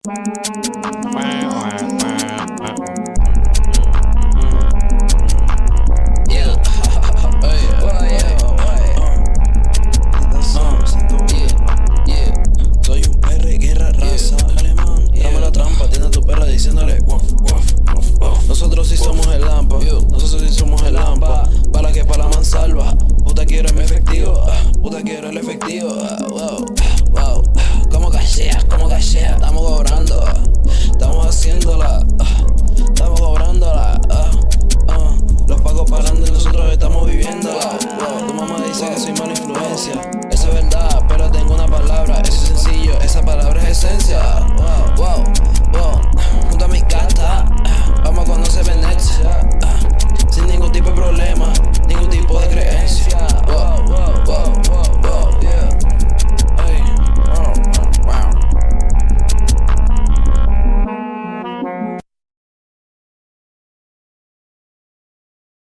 Soy un perro guerra raza alemán. Dame la trampa, tiene a tu perra diciéndole woof, woof, woof, woof. Nosotros sí somos el lampa, nosotros sí somos el lampa. Para que para la mansalva, puta quiero mi efectivo, puta quiero el efectivo.